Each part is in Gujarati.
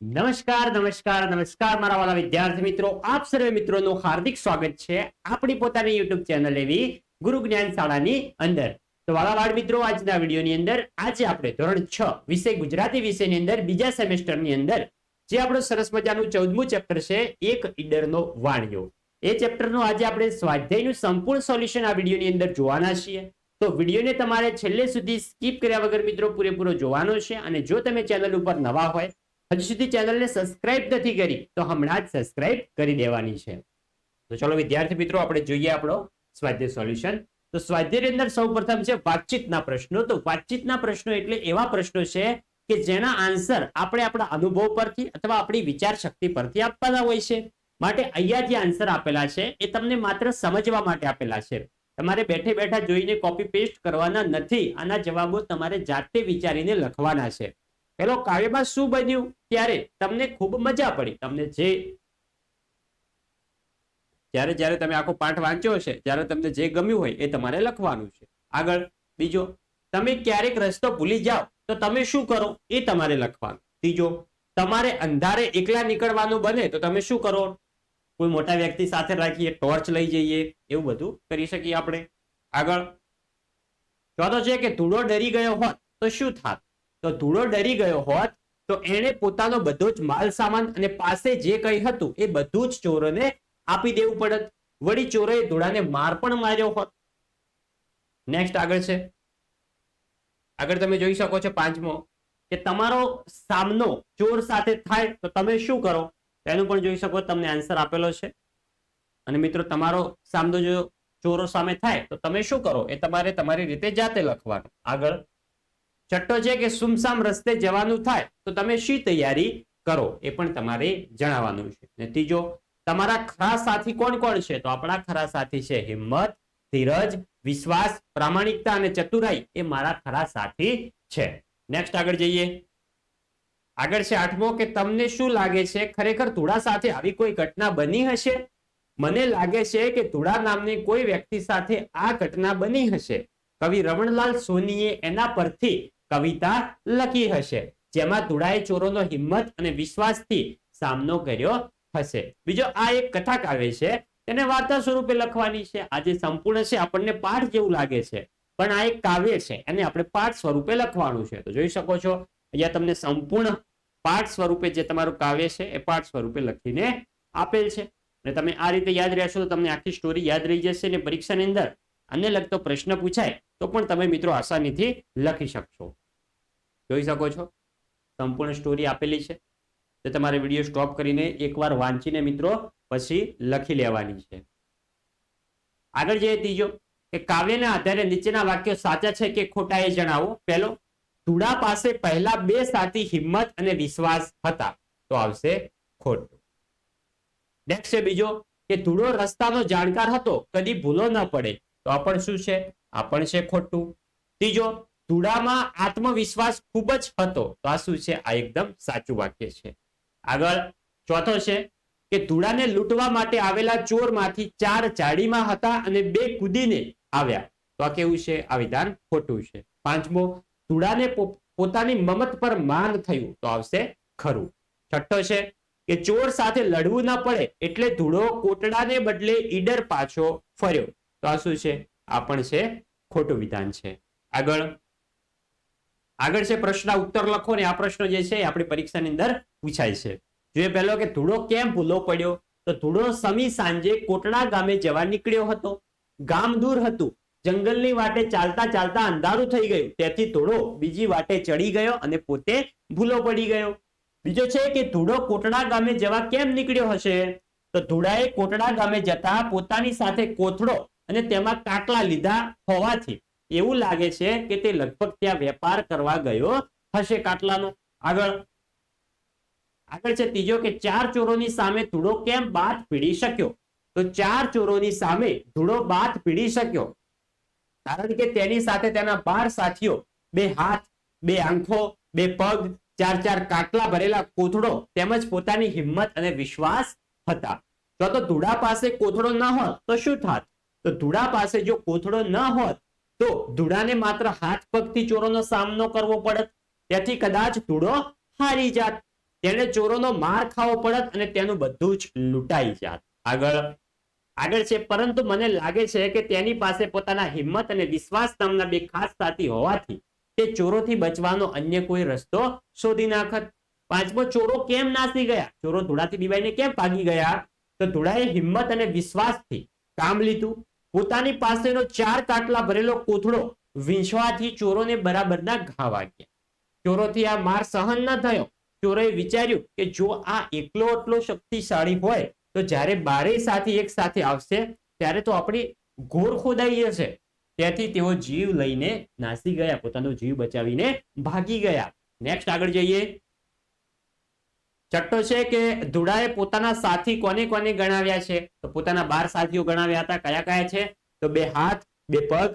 નમસ્કાર નમસ્કાર નમસ્કાર મારા વાલા વિદ્યાર્થી મિત્રો, આપ સર્વે મિત્રોનું હાર્દિક સ્વાગત છે આપણી પોતાની યુટ્યુબ ચેનલ એવી ગુરુ જ્ઞાન શાળાની અંદર. તો વાલા વાળ મિત્રો, આજના વિડીયોની અંદર આજે આપણે ધોરણ 6 વિષય ગુજરાતી વિષયની અંદર બીજા સેમેસ્ટરની અંદર જે આપણું સરસ મજાનું 14મું ચેપ્ટર છે એક ઈડરનો વાણિયો, એ ચેપ્ટરનું આજે આપણે સ્વાધ્યાયનું સંપૂર્ણ સોલ્યુશન આ વિડીયોની અંદર જોવાના છીએ. તો વિડીયોને તમારે છેલ્લે સુધી સ્કીપ કર્યા વગર મિત્રો પૂરેપૂરો જોવાનો છે. અને જો તમે ચેનલ ઉપર નવા હોય, હજુ સુધી ચેનલને સબસ્ક્રાઇબ નથી કરી, તો હમણાં જ સબસ્ક્રાઇબ કરી દેવાની છે. તો ચલો વિદ્યાર્થી મિત્રો, આપણે જોઈએ આપણો સ્વાધ્યાય સોલ્યુશન. તો સ્વાધ્યાયની અંદર સૌપ્રથમ છે વાતચીતના પ્રશ્નો. તો વાતચીતના પ્રશ્નો એટલે એવા પ્રશ્નો છે કે જેના આન્સર આપણે આપણા અનુભવ પરથી અથવા આપણી વિચાર શક્તિ પરથી આપવાના હોય છે. માટે અહીંયા જે આન્સર આપેલા છે એ તમને માત્ર સમજવા માટે આપેલા છે. તમારે બેઠે બેઠા જોઈને કોપી પેસ્ટ કરવાના નથી. આના જવાબો તમારે જાતે વિચારીને લખવાના છે. પેલો કાવ્યમાં શું બન્યું ત્યારે તમને ખૂબ મજા પડી, તમને જ્યારે તમે આખો પાઠ વાંચ્યો છે ત્યારે તમને જે ગમ્યું હોય એ તમારે લખવાનું છે. આગળ બીજો, તમે ક્યારેક રસ્તો ભૂલી જાઓ તો તમે શું કરો એ તમારે લખવાનું. ત્રીજો, તમારે અંધારે એકલા નીકળવાનું બને તો તમે શું કરો? કોઈ મોટા વ્યક્તિ સાથે રાખીએ, ટોર્ચ લઈ જઈએ, એવું બધું કરી શકીએ આપણે. આગળ ચોથો છે કે ધૂળો ડરી ગયો હોત તો શું થાત? તો ધૂળો ડરી ગયો હોત તો એણે પોતાનો બધો જ માલ સામાન અને પાસે જે કંઈ હતું એ બધું જ ચોરોને આપી દેવું પડત. વળી ચોરોએ ધૂળાને માર પણ માર્યો હોત. નેક્સ્ટ આગળ છે, આગળ તમે જોઈ શકો છો પાંચમો કે તમારો સામનો ચોર સાથે થાય તો તમે શું કરો? તેનું પણ જોઈ શકો, તમને આન્સર આપેલો છે. અને મિત્રો, તમારો સામનો જો ચોરો સામે થાય તો તમે શું કરો એ તમારે તમારી રીતે જાતે લખવાનું. આગળ છઠ્ઠો છે કે સુમસામ રસ્તે જવાનું થાય તો તમે શી તૈયારી કરો એ પણ તમારે જણાવવાનું છે. અને ત્રીજો, તમારા ખરા સાથી કોણ કોણ છે? તો આપણા ખરા સાથી છે હિંમત, ધીરજ, વિશ્વાસ, પ્રામાણિકતા અને ચતુરાઈ એ મારા ખરા સાથી છે. નેક્સ્ટ આગળ જઈએ. આગળ છે આઠમો કે તમને શું લાગે છે ખરેખર ધૂળા સાથે આવી કોઈ ઘટના બની હશે? મને લાગે છે કે ધૂળા નામની કોઈ વ્યક્તિ સાથે આ ઘટના બની હશે. કવિ રમણલાલ સોનીએ એના પરથી કવિતા લખી હશે જેમાં ધૂળાએ ચોરોનો હિંમત અને વિશ્વાસથી સામનો કર્યો હશે. બીજો, આ એક કથા કાવ્ય છે, તેને વાર્તા સ્વરૂપે લખવાની છે. આ જે સંપૂર્ણ છે આપણને પાઠ જેવું લાગે છે, પણ આ એક કાવ્ય છે, એને આપણે પાઠ સ્વરૂપે લખવાનું છે. તો જોઈ શકો છો અહીંયા તમને સંપૂર્ણ પાઠ સ્વરૂપે જે તમારું કાવ્ય છે એ પાઠ સ્વરૂપે લખીને આપેલ છે. અને તમે આ રીતે યાદ રહેશો તો તમને આખી સ્ટોરી યાદ રહી જશે. અને પરીક્ષાની અંદર આને લગતો પ્રશ્ન પૂછાય તો પણ તમે મિત્રો આસાનીથી લખી શકશો. જોઈ શકો છો સંપૂર્ણ સ્ટોરી આપેલી છે, તો તમારે વિડીયો સ્ટોપ કરીને એકવાર વાંચીને મિત્રો પછી લખી લેવાની છે. આગળ જે ત્રીજો કે કાવ્યના આધારે નીચેના વાક્યો સાચા છે કે ખોટા એ જણાવો. પહેલો, ધૂળા પાસે પહેલા બે સાથી હિંમત અને વિશ્વાસ હતા, તો આવશે ખોટું. નેક્સ્ટ છે બીજો કે ધૂળો રસ્તાનો જાણકાર હતો, કદી ભૂલો ન પડે, તો આ પણ શું છે? આ પણ છે ખોટું. ત્રીજો, ધૂળામાં આત્મવિશ્વાસ ખૂબ જ હતો, તો આ શું છે? આ એકદમ સાચું વાક્ય છે. આગળ ચોથો છે કે ધૂળાને લૂંટવા માટે આવેલા ચોરમાંથી 4 ચાડીમાં હતા અને 2 કૂદીને આવ્યા, તો આ કેવું છે? આ વિધાન ખોટું છે. પાંચમો, ધૂળાને પોતાની મમત પર માન થયું, તો આવશે ખરું. છઠ્ઠો છે કે ચોર સાથે લડવું ન પડે એટલે ધૂળો કોટડાને બદલે ઈડર પાછો ફર્યો, તો આ શું છે? આ પણ છે ખોટું વિધાન છે. આગળ છે પ્રશ્ન ઉત્તર લખો. ને આ પ્રશ્ન જે છે આપણી પરીક્ષાની અંદર પૂછાય છે. જોઈએ પહેલો કે ધૂળો કેમ ભૂલો પડ્યો? તો ધૂળો સમી સાંજે કોટડા ગામે જવા નીકળ્યો હતો. ગામ દૂર હતું, જંગલની વાટે ચાલતા ચાલતા અંધારું થઈ ગયું, તેથી ધૂળો બીજી વાટે ચડી ગયો અને પોતે ભૂલો પડી ગયો. બીજો છે કે ધૂળો કોટડા ગામે જવા કેમ નીકળ્યો હશે? તો ધૂળાએ કોટડા ગામે જતા પોતાની સાથે કોથળો અને તેમાં કાટલા લીધા હોવાથી એવું લાગે છે કે તે લગભગ ત્યાં વેપાર કરવા ગયો હશે કાટલાનો. આગળ છે ત્રીજો કે 4 ચોરોની સામે ધૂળો કેમ બાથ પીડી શક્યો? તો 4 ચોરોની સામે ધૂળો બાથ પીડી શક્યો કારણ કે તેની સાથે તેના 12 સાથીઓ, 2 હાથ, 2 આંખો, 2 પગ, 4 કાટલા ભરેલા કોથળો તેમજ પોતાની હિંમત અને વિશ્વાસ હતા. જો તો ધૂળા પાસે કોથળો ન હોત તો શું થાત? તો ધૂળા પાસે જો કોથળો ન હોત તો ધૂળાને માત્ર હાથ પગથી ચોરોનો સામનો કરવો પડત, તેથી કદાચ ધૂળો હારી જાત. તેને ચોરોનો માર ખાવો પડત અને તેનું બધું જ લૂંટાઈ જાત. આગળ છે, પરંતુ મને લાગે છે કે તેની પાસે પોતાના હિંમત અને વિશ્વાસ નામના બે ખાસ સાથી હોવાથી તે ચોરોથી બચવાનો અન્ય કોઈ રસ્તો શોધી નાખત. પાંચમો, ચોરો કેમ નાસી ગયા? ચોરો ધૂળાથી બીવાઈને કેમ ભાગી ગયા? તો ધૂળાએ હિંમત અને વિશ્વાસથી કામ લીધું. પોતાની પાસેનો 4 કાટલા ભરેલો કોથળો વીંછવાથી ચોરોને બરાબરના ઘા વાગ્યા. ચોરોથી આ માર સહન ન થયો. ચોરોએ વિચાર્યું કે જો આ એટલો શક્તિશાળી હોય તો જ્યારે બારેય સાથી એક સાથે આવશે ત્યારે તો આપણી ઘોર ખોદાઈ જશે. ત્યાંથી તેઓ જીવ લઈને નાસી ગયા, પોતાનો જીવ બચાવીને ભાગી ગયા. નેક્સ્ટ આગળ જઈએ. છઠ્ઠો છે કે ધૂળાએ પોતાના સાથી કોને કોને ગણાવ્યા છે? તો પોતાના 12 સાથીઓ ગણાવ્યા હતા. કયા કયા છે? તો 2 હાથ, 2 પગ,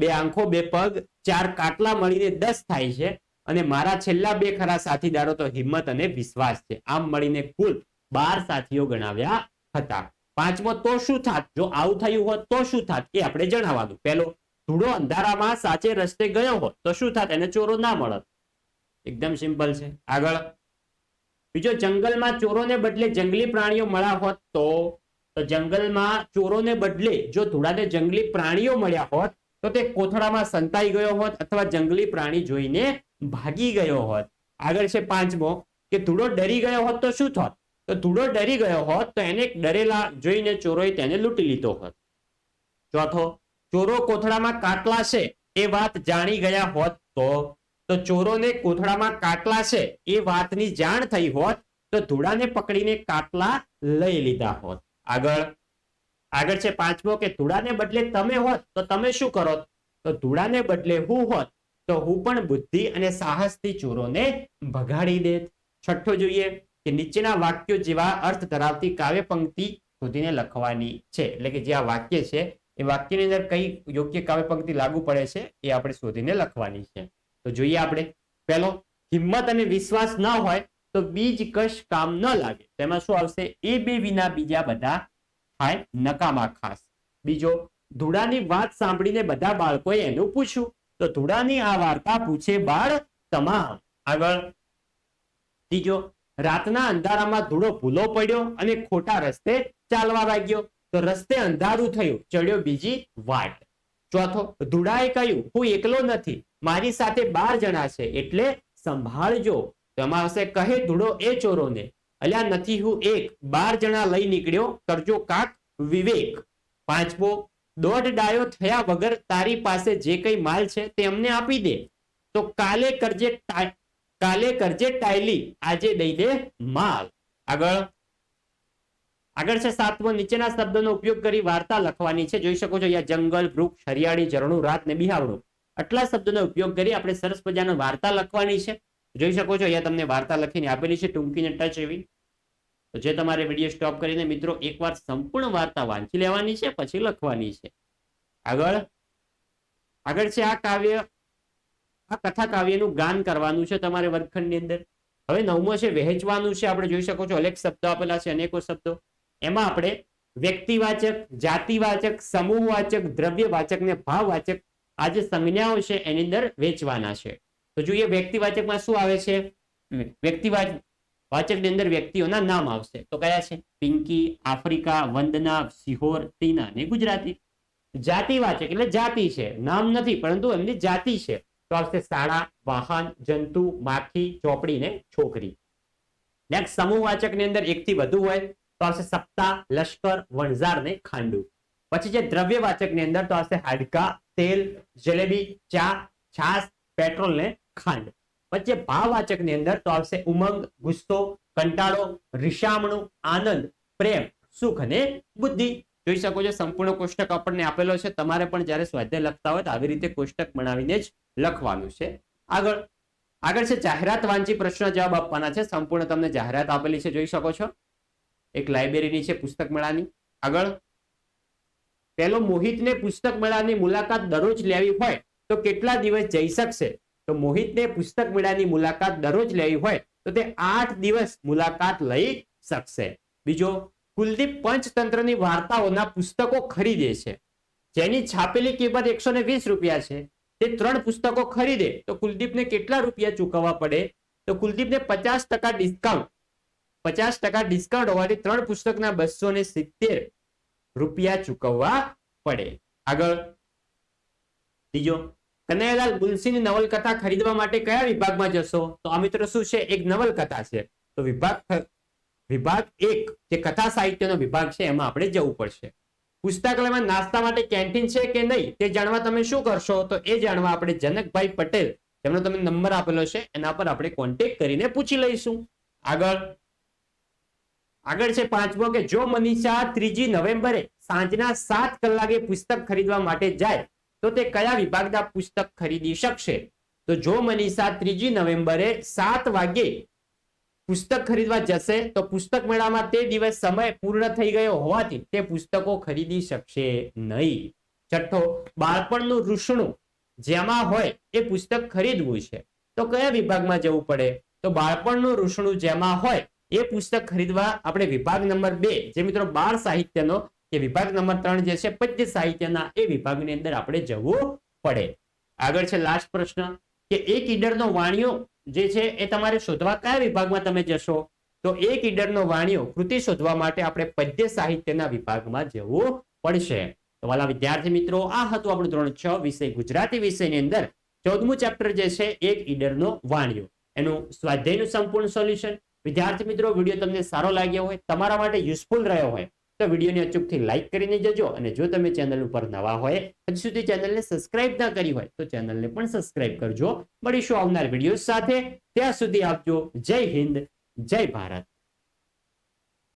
2 આંખો, 2 પગ, 4 કાટલા મળીને 10 થાય છે. અને મારા છેલ્લા 2 ખરા સાથીદારો તો હિંમત અને વિશ્વાસ છે. આમ મળીને કુલ 12 સાથીઓ ગણાવ્યા હતા. પાંચમો, તો શું થાત જો આવું થયું હોત તો શું થાત એ આપણે જણાવવાનું. પહેલો, ધૂળો અંધારામાં સાચે રસ્તે ગયો હોત તો શું થાત? એને ચોરો ના મળત. એકદમ સિમ્પલ છે. આગળ બીજો, જંગલમાં ચોરોને બદલે જંગલી પ્રાણીઓ મળ્યા હોત તો જંગલમાં ચોરોને બદલે જો ધૂળાને જંગલી પ્રાણીઓ મળ્યા હોત તો તે કોથળામાં સંતાઈ ગયો હોત અથવા જંગલી પ્રાણી જોઈને ભાગી ગયો હોત. આગળ છે પાંચમો કે ધૂળો ડરી ગયો હોત તો શું થાત? તો ધૂળો ડરી ગયો હોત તો એને ડરેલા જોઈને ચોરોએ તેને લૂંટી લીધો હોત. ચોથો, ચોરો કોથળામાં કાટલા છે એ વાત જાણી ગયા હોત તો ચોરોને કોથળામાં કાટલા છે એ વાતની જાણ થઈ હોત તો ધૂળાને પકડીને કાટલા લઈ લીધા હોત. આગળ છે પાંચમો કે ધૂળાને બદલે તમે હોત તો તમે શું કરો? તો ધૂળાને બદલે હું હોત તો હું પણ બુદ્ધિ અને સાહસથી ચોરોને ભગાડી દેત. છઠ્ઠો જોઈએ કે નીચેના વાક્યો જેવા અર્થ ધરાવતી કાવ્ય પંક્તિ શોધીને લખવાની છે. એટલે કે જે આ વાક્ય છે એ વાક્યની અંદર કઈ યોગ્ય કાવ્ય પંક્તિ લાગુ પડે છે એ આપણે શોધીને લખવાની છે. તો જોઈએ આપણે. પહેલો, હિંમત અને વિશ્વાસ ન હોય તો બીજ કશ કામ ન લાગે. તેમાં શું આવશે? એ બે વિના બીજા બધા થાય નકામા ખાસ. બીજો, ધૂળાની વાત સાંભળીને બધા બાળકોએ એનું પૂછ્યું તો ધૂળાની આ વાર્તા પૂછે બાળ તમામ. આગળ ત્રીજો, રાતના અંધારામાં ધૂળો ભૂલો પડ્યો અને ખોટા રસ્તે ચાલવા લાગ્યો તો રસ્તે અંધારું થયું, ચડ્યો બીજી વાટ. ચોથો, ધૂળાએ કહ્યું હું એકલો નથી, મારી સાથે 12 જણા છે એટલે સંભાળજો. તેમાં આવશે કહે ધૂળો એ ચોરોને, અલ્યા નથી હું એક, 12 જણા લઈ નીકળ્યો, કરજો કાક વિવેક. પાંચમો, દોઢ ડાયો થયા વગર તારી પાસે જે કઈ માલ છે તે અમને આપી દે તો કાલે કરજે ટાયલી, આજે દઈ દે માલ. આગળ છે સાતમો, નીચેના શબ્દોનો ઉપયોગ કરી વાર્તા લખવાની છે. જોઈ શકો છો અહીંયા જંગલ, વૃક્ષ, હરિયાળી, ઝરણું, રાત ને બિહાવણું, આટલા શબ્દોનો ઉપયોગ કરી આપણે સરસ મજાની વાર્તા લખવાની છે. જોઈ શકો છો અહીંયા તમને વાર્તા લખીને આપેલી છે ટૂંકીને ટચ એવી. તો જે તમારે વિડીયો સ્ટોપ કરીને મિત્રો એકવાર સંપૂર્ણ વાર્તા વાંચી લેવાની છે પછી લખવાની છે. આગળ છે આ કથા કાવ્યનું ગાન કરવાનું છે તમારે વર્ગખંડની અંદર. હવે 9મો છે વહેંચવાનું છે. આપણે જોઈ શકો છો અનેક શબ્દો આપેલા છે, અનેકો શબ્દો. એમાં આપણે વ્યક્તિવાચક, જાતિવાચક, સમૂહવાચક, દ્રવ્યવાચક ને ભાવવાચક આ જે સંજ્ઞાઓ છે એની અંદર વેચવાના છે. તો જોઈએ વ્યક્તિવાચકમાં શું આવે છે. વાચકની અંદર વ્યક્તિઓના નામ આવશે. તો કયા છે? પિંકી, આફ્રિકા, વંદના, સિહોર, ટીના ને ગુજરાતી. જાતિવાચક એટલે જાતિ છે, નામ નથી પરંતુ એમની જાતિ છે. તો આવશે શાળા, વાહન, જંતુ, માખી, ચોપડી ને છોકરી. નેક્સ્ટ સમૂહવાચક ની અંદર 1 થી વધુ હોય તો આવશે સપ્તાહ, લશ્કર, વણઝાર ને ખાંડુ. પછી જે દ્રવ્યવાચક ની અંદર તો આવશે હાડકા, તેલ, જલેબી, ચા, છાસ, પેટ્રોલ ને ખાંડ. પછી ભાવવાચક ની અંદર તો આવશે ઉમંગ, ગુસ્સો, કંટાળો, રીશામણું, આનંદ, પ્રેમ, સુખ અને બુદ્ધિ. જોઈ શકો છો સંપૂર્ણ કોષ્ટક આપણને આપેલો છે. તમારે પણ જ્યારે સ્વાધ્યાય લખતા હોય તો આવી રીતે કોષ્ટક બનાવીને જ લખવાનું છે. આગળ છે જાહેરાત વાંચી પ્રશ્ન જવાબ આપવાના છે. સંપૂર્ણ તમને જાહેરાત આપેલી છે, જોઈ શકો છો. એક લાઇબ્રેરીની છે પુસ્તક મેળાની. આગળ પહેલો, મોહિતને પુસ્તક મેળાની મુલાકાત દરરોજ લેવી હોય તો કેટલા દિવસ જઈ શકશે? તો મોહિતને પુસ્તક મેળાની મુલાકાત દરરોજ લેવી હોય તો તે 8 દિવસ મુલાકાત લઈ શકશે. બીજો, કુલદીપ પંચતંત્રની વાર્તાઓના પુસ્તકો ખરીદે છે, જેની છાપેલી કિંમત 120 રૂપિયા છે. તે 3 પુસ્તકો ખરીદે તો કુલદીપને કેટલા રૂપિયા ચૂકવવા પડે? તો કુલદીપને 50% ડિસ્કાઉન્ટ હોવાથી 3 પુસ્તકના 270 રૂપિયા ચૂકવવા પડે. આગળ ત્રીજો, કનૈયાલાલ મુનશીની નવલકથા ખરીદવા માટે કયા વિભાગમાં જશો? તો આ મિત્રો શું છે? એક નવલકથા છે, તો વિભાગ 1 જે કથા સાહિત્યનો વિભાગ છે એમાં આપણે જવું પડશે. પુસ્તકાલયમાં નાસ્તા માટે કેન્ટીન છે કે નહીં તે જાણવા તમે શું કરશો? તો એ જાણવા આપણે જનકભાઈ પટેલ, જેમનો તમે નંબર આપેલો છે એના પર આપણે કોન્ટેક્ટ કરીને પૂછી લઈશું. આગળ છે 5મો કે જો મનીષા 3 નવેમ્બરે સાંજના 7 કલાકે પુસ્તક ખરીદવા માટે જાય તો તે કયા વિભાગના પુસ્તક ખરીદી શકશે? તો જો મનીષા 3 નવેમ્બરે 7 વાગે પુસ્તક ખરીદવા જશે તો પુસ્તક મેળામાં તે દિવસ સમય પૂર્ણ થઈ ગયો હોવાથી તે પુસ્તકો ખરીદી શકશે નહીં. છઠ્ઠો, બાળપણનું રૂષણું જેમાં હોય એ પુસ્તક ખરીદવું છે તો કયા વિભાગમાં જવું પડે? તો બાળપણનું રૂષણું જેમાં હોય એ પુસ્તક ખરીદવા આપણે વિભાગ નંબર 2 જે મિત્રો બાળ સાહિત્યનો કે વિભાગ નંબર 3 જે છે પદ્ય સાહિત્યના એ વિભાગની અંદર આપણે જવું પડે. આગળ છે લાસ્ટ પ્રશ્ન કે એક ઈડરનો વાણિયો જે છે એ તમારે શોધવા કયા વિભાગમાં તમે જશો? તો એક ઈડરનો વાણિયો કૃતિ શોધવા માટે આપણે પદ્ય સાહિત્યના વિભાગમાં જવું પડશે. તો વાલા વિદ્યાર્થી મિત્રો, આ હતું આપણું ધોરણ 6 વિષય ગુજરાતી વિષયની અંદર 14મું ચેપ્ટર જે છે એક ઈડરનો વાણિયો, એનું સ્વાધ્યાયનું સંપૂર્ણ સોલ્યુશન. વિદ્યાર્થી મિત્રો, વિડીયો તમને સારો લાગ્યો હોય, તમારા માટે યુઝફુલ રહ્યો હોય તો વિડીયોને અચૂકથી લાઈક કરીને જજો, અને જો તમે ચેનલ ઉપર નવા હોય, હજી સુધી ચેનલને સબસ્ક્રાઇબ ના કરી હોય તો ચેનલને પણ સબસ્ક્રાઇબ કરજો. મળીશું આવનાર વિડીયો સાથે, ત્યાં સુધી આપજો જય હિન્દ, જય ભારત.